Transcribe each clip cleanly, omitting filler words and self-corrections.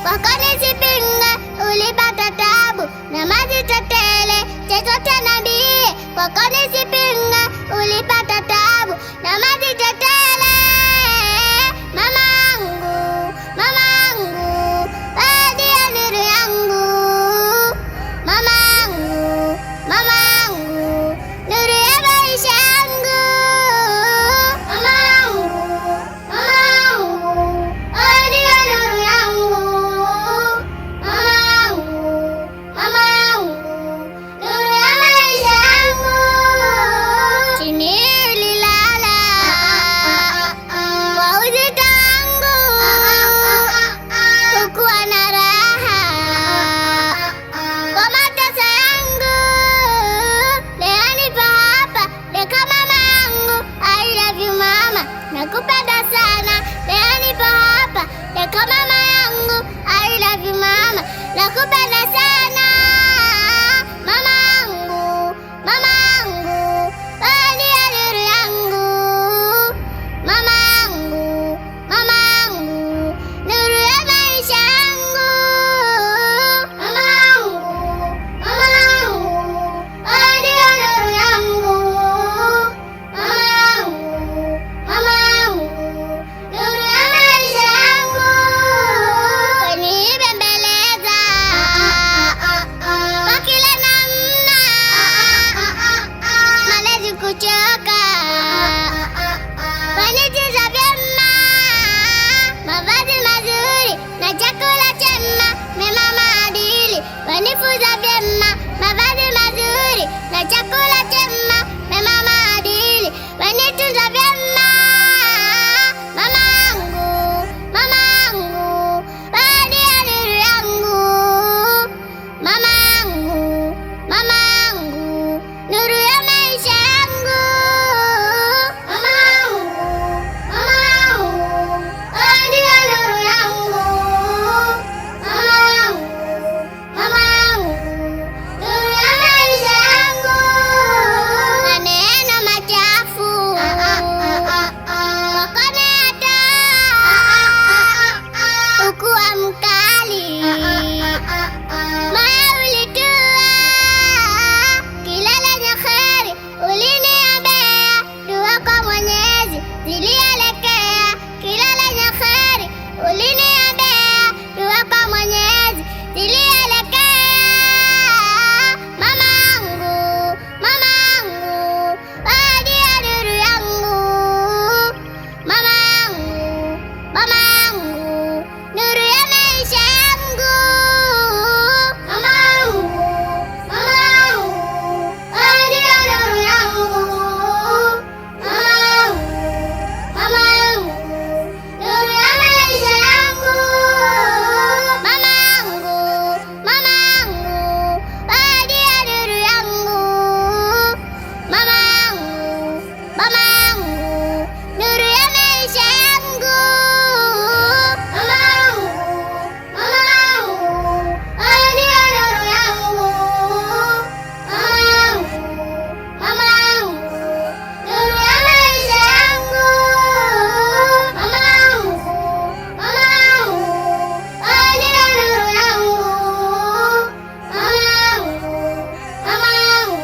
kwako nisipinge, ulipata tabu na mazito tele, chochote niambie, kwako nisipinge, ulipata tabu na mazito tele. Mamangu, mamangu, wewe ndiye nuru yangu. Mamangu, mamangu, nuru ya maisha yangu. Mamangu, mamangu, wewe ndiye nuru yangu. Mamangu, mamangu, nuru ya maisha yangu. Chini nililala kwa uzito wangu, kukuwa na raha kwa mateso yangu. Leo nipo hapa kama mamangu. I love you mama, nakupenda sana. Leo nipo hapa kama mamangu. I love you mama, nakupenda sana. Mamangu, mamangu, wewe ndiye nuru yangu. Mamangu, mamangu, nuru ya maisha yangu. Mamangu, mamangu, wewe ndiye nuru yangu. Mamangu, mamangu, nuru ya maisha yangu. Wanibembeleza kwa kila namna, malezi kuchoka, wanitunza vyema, mavazi mazuri na chakula chema, mema maadili, wanifunza vyema, mavazi mazuri na chakula chema, mema maadili, wanitunza vyema. Mamangu, mamangu, wewe ndiye nuru yangu. Mamangu, mamangu, nuru ya maisha yangu. Mamangu, mamangu, wewe ndiye nuru yangu. Mamangu, mamangu, nuru ya maisha yangu. Maneno machafu kwako nayatoa, ukuwa mkali moyo ulitua, kila lenye kheri uliniombea, dua kwa Mwenyezi zilielekea, kila lenye kheri uliniombea, dua kwa Mwenyezi zilielekea. Mamangu, mamangu, wewe ndiye nuru yangu. Mamangu, mamangu, nuru ya maisha yangu. Mamangu, mamangu, wewe ndiye nuru yangu. Mamangu, mamangu, nuru ya maisha yangu. Mamangu, mamangu, wewe ndiye nuru yangu. Mamangu, mamangu, nuru ya maisha yangu. Mamangu, mamangu, wewe ndiye nuru yangu. Mamangu, mamangu, nuru ya maisha yangu. Mamangu, mamangu, wewe ndiye nuru yangu. Mamangu, mamangu,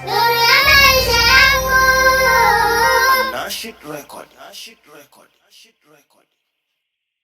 nuru ya maisha yangu. Nashid Record.